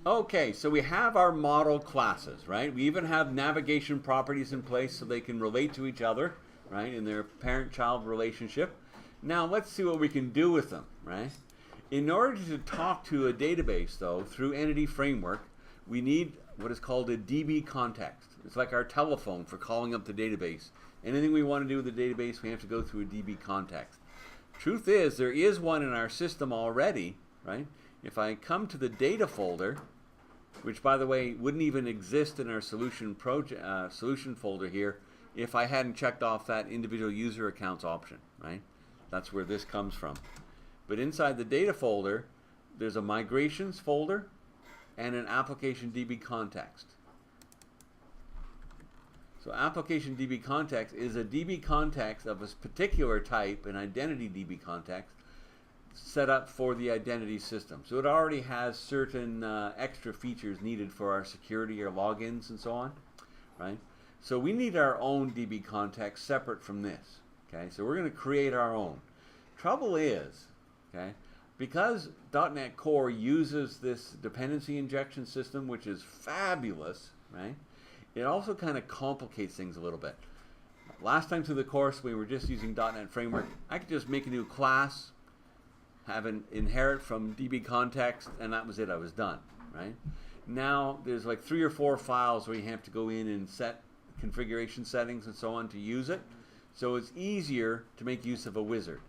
Okay, so we have our model classes, right? We even have navigation properties in place so they can relate to each other, right, in their parent-child relationship. Now let's see what we can do with them, right? In order to talk to a database, though, through Entity Framework, we need what is called a DbContext. It's like our telephone for calling up the database. Anything we want to do with the database, we have to go through a DbContext. Truth is, there is one in our system already, right? If I come to the data folder, which by the way wouldn't even exist in our solution folder here if I hadn't checked off that individual user accounts option, right? That's where this comes from. But inside the data folder, there's a migrations folder and an application DbContext. So application DbContext is a DbContext of a particular type, an identity DbContext, set up for the identity system. So it already has certain extra features needed for our security or logins and so on, right? So we need our own DbContext separate from this, okay? So we're going to create our own. Trouble is, okay, because .NET Core uses this dependency injection system, which is fabulous, right? It also kind of complicates things a little bit. Last time through the course, we were just using .NET Framework. I could just make a new class, have an inherit from DbContext, and that was it. I was done, right? Now there's like 3 or 4 files where you have to go in and set configuration settings and so on to use it. So it's easier to make use of a wizard.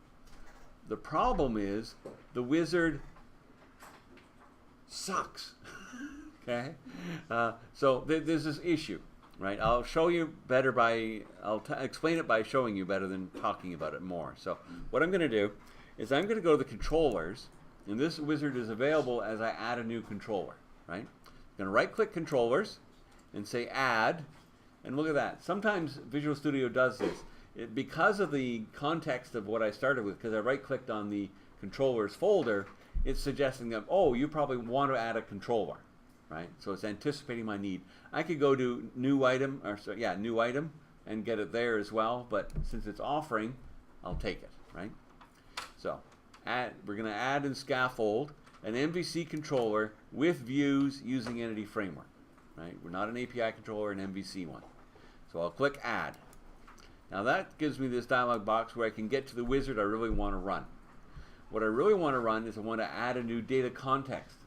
The problem is the wizard sucks. Okay, so there's this issue, right? I'll show you better I'll explain it by showing you better than talking about it more. So what I'm going to do is I'm going to go to the controllers, and this wizard is available as I add a new controller, right? I'm going to right-click controllers and say add, and look at that. Sometimes Visual Studio does this. Because of the context of what I started with, because I right-clicked on the controllers folder, it's suggesting that, oh, you probably want to add a controller, right? So it's anticipating my need. I could go to new item, new item, and get it there as well, but since it's offering, I'll take it, right? So we're going to add and scaffold an MVC controller with views using Entity Framework, right? We're not an API controller, an MVC one. So I'll click add. Now that gives me this dialog box where I can get to the wizard I really want to run. What I really want to run is I want to add a new data context.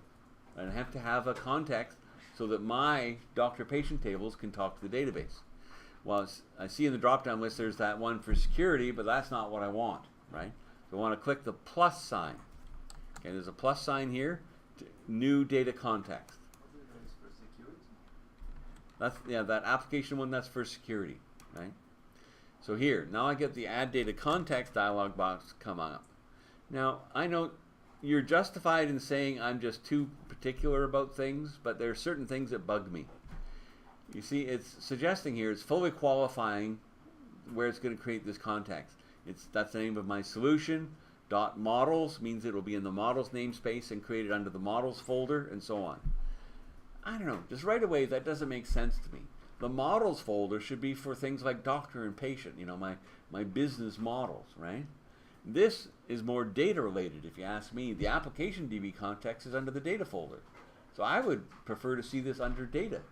I have to have a context so that my doctor-patient tables can talk to the database. Well, I see in the drop-down list there's that one for security, but that's not what I want, right? So I want to click the plus sign. Okay, there's a plus sign here, new data context. That's, yeah, that application one, that's for security, right? So here, now I get the add data context dialog box come up. Now, I know you're justified in saying I'm just too particular about things, but there are certain things that bug me. You see, it's suggesting here, it's fully qualifying where it's going to create this context. That's the name of my solution. .models means it will be in the models namespace and created under the models folder and so on. I don't know, just right away that doesn't make sense to me. The models folder should be for things like doctor and patient, you know, my business models, right? This is more data related, if you ask me. The application DbContext is under the data folder. So I would prefer to see this under data,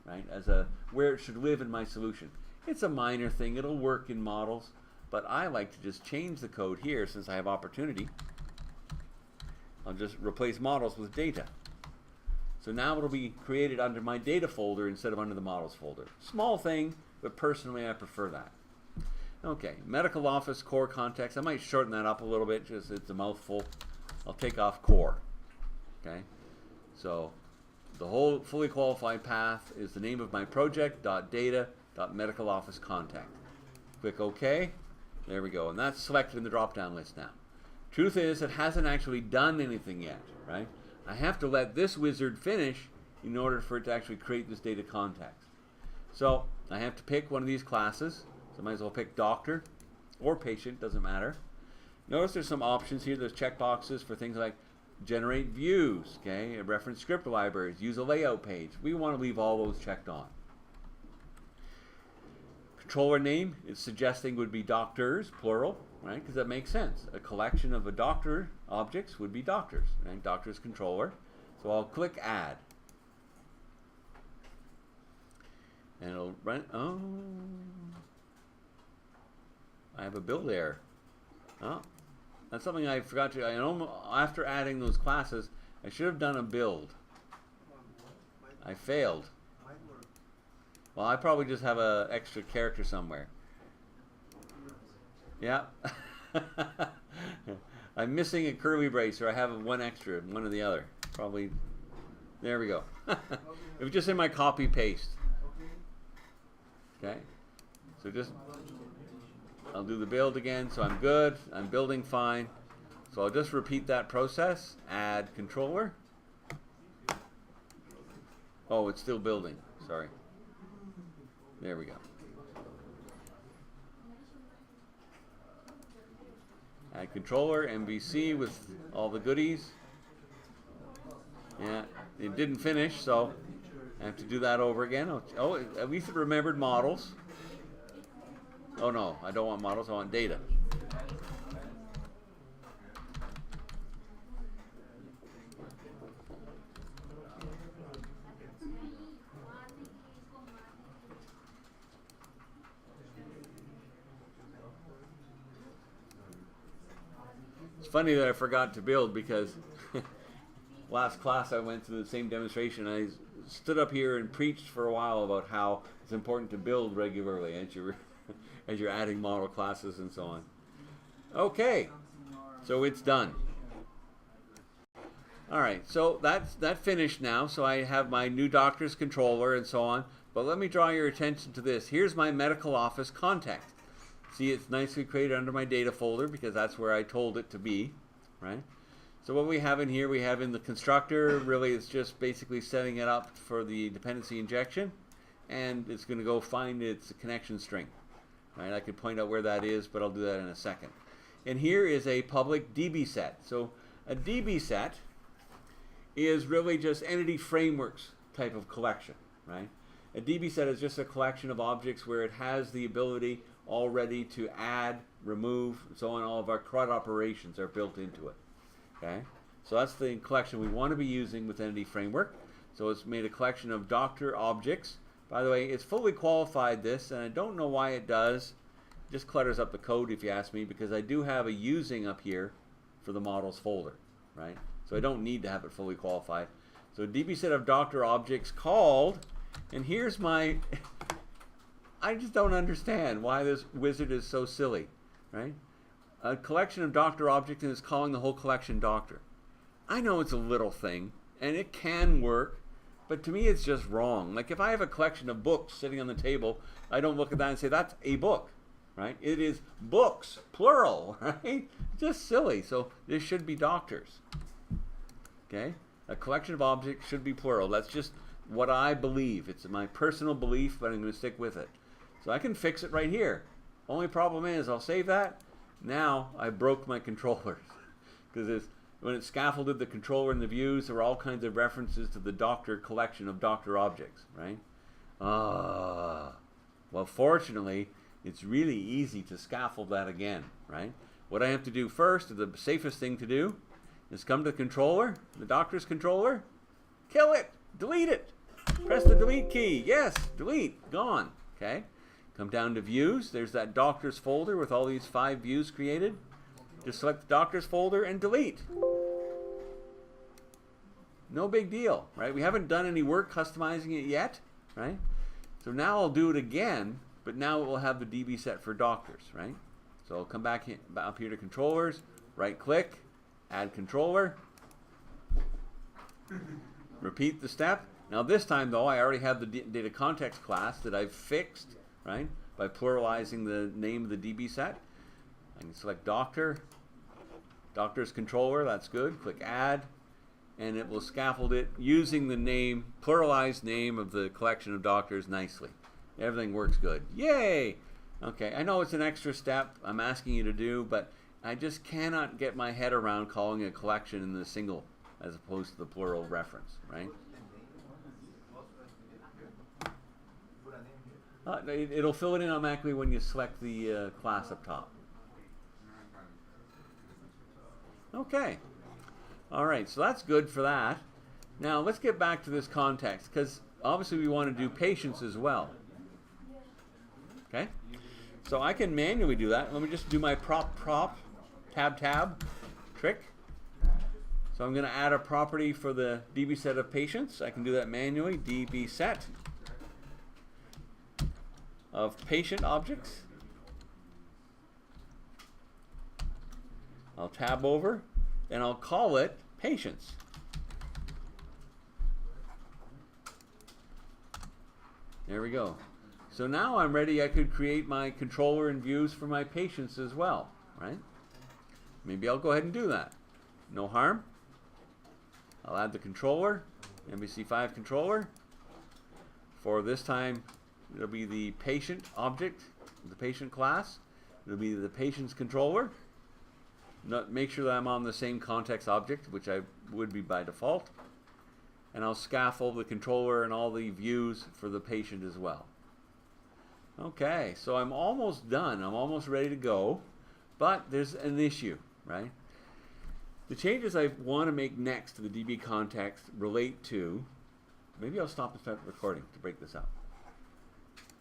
right, as where it should live in my solution. It's a minor thing, it'll work in models, but I like to just change the code here since I have opportunity. I'll just replace models with data. So now it'll be created under my data folder instead of under the models folder. Small thing, but personally I prefer that. Okay, medical office core context. I might shorten that up a little bit, just it's a mouthful. I'll take off core. Okay, so the whole fully qualified path is the name of my project, .data.medical office contact. Click OK. There we go, and that's selected in the drop-down list now. Truth is, it hasn't actually done anything yet, right? I have to let this wizard finish in order for it to actually create this data context. So I have to pick one of these classes. So I might as well pick doctor or patient, doesn't matter. Notice there's some options here. There's checkboxes for things like generate views, okay, reference script libraries, use a layout page. We want to leave all those checked on. Controller name is suggesting would be doctors, plural, right? Because that makes sense. A collection of a doctor objects would be doctors, right? Doctors controller. So I'll click add. And it'll run. Oh, I have a build error. Oh, that's something I forgot to. After adding those classes, I should have done a build. I failed. Well, I probably just have an extra character somewhere. Yeah. I'm missing a curly brace, or I have one extra, one or the other. Probably. There we go. It was just in my copy paste. Okay. So just, I'll do the build again. So I'm good. I'm building fine. So I'll just repeat that process. Add controller. Oh, it's still building. Sorry. There we go. Add controller, MVC with all the goodies. Yeah, it didn't finish, so I have to do that over again. Oh, at least it remembered models. Oh no, I don't want models, I want data. It's funny that I forgot to build because last class I went through the same demonstration. I stood up here and preached for a while about how it's important to build regularly as you're adding model classes and so on. Okay, so it's done. All right, so that finished now. So I have my new doctor's controller and so on. But let me draw your attention to this. Here's my medical office context. See, it's nicely created under my data folder because that's where I told it to be, right? So what we have in here, we have in the constructor, really it's just basically setting it up for the dependency injection, and it's going to go find its connection string, right? I could point out where that is, but I'll do that in a second. And here is a public DB set. So a DB set is really just entity frameworks type of collection, right? A DB set is just a collection of objects where it has the ability already to add, remove, and so on. All of our CRUD operations are built into it. Okay, so that's the collection we want to be using with Entity Framework. So it's made a collection of doctor objects. By the way, it's fully qualified this, and I don't know why it does. It just clutters up the code if you ask me, because I do have a using up here for the models folder, right? So I don't need to have it fully qualified. So a DB set of doctor objects called, and here's my I just don't understand why this wizard is so silly, right? A collection of doctor objects and is calling the whole collection doctor. I know it's a little thing, and it can work, but to me it's just wrong. Like if I have a collection of books sitting on the table, I don't look at that and say, that's a book, right? It is books, plural, right? Just silly. So this should be doctors, okay? A collection of objects should be plural. That's just what I believe. It's my personal belief, but I'm going to stick with it. So I can fix it right here. Only problem is I'll save that. Now I broke my controllers because when it scaffolded the controller and the views, there were all kinds of references to the doctor collection of doctor objects, right? Well, fortunately, it's really easy to scaffold that again, right? What I have to do first, the safest thing to do, is come to the controller, the doctor's controller, kill it, delete it, press the delete key. Yes, delete, gone, okay? Come down to views. There's that doctors folder with all these 5 views created. Just select the doctors folder and delete. No big deal, right? We haven't done any work customizing it yet, right? So now I'll do it again, but now it will have the DB set for doctors, right? So I'll come back up here to controllers, right click, add controller, repeat the step. Now this time though, I already have the DbContext class that I've fixed, right, by pluralizing the name of the DB set. I can select doctor, doctor's controller, that's good, click add, and it will scaffold it using the name, pluralized name of the collection of doctors nicely. Everything works good. Yay! Okay, I know it's an extra step I'm asking you to do, but I just cannot get my head around calling a collection in the single as opposed to the plural reference, right? It'll fill it in automatically when you select the class up top. Okay. All right, so that's good for that. Now let's get back to this context, because obviously we want to do patients as well, Okay? So I can manually do that. Let me just do my prop, tab trick. So I'm going to add a property for the DB set of patients. I can do that manually. DB set of patient objects. I'll tab over and I'll call it patients. There we go. So now I'm ready. I could create my controller and views for my patients as well, right? Maybe I'll go ahead and do that. No harm. I'll add the controller, MVC5 controller. For this time, it'll be the patient object, the patient class. It'll be the patient's controller. Make sure that I'm on the same context object, which I would be by default. And I'll scaffold the controller and all the views for the patient as well. Okay, so I'm almost done. I'm almost ready to go. But there's an issue, right? The changes I want to make next to the DbContext relate to, maybe I'll stop and start recording to break this up.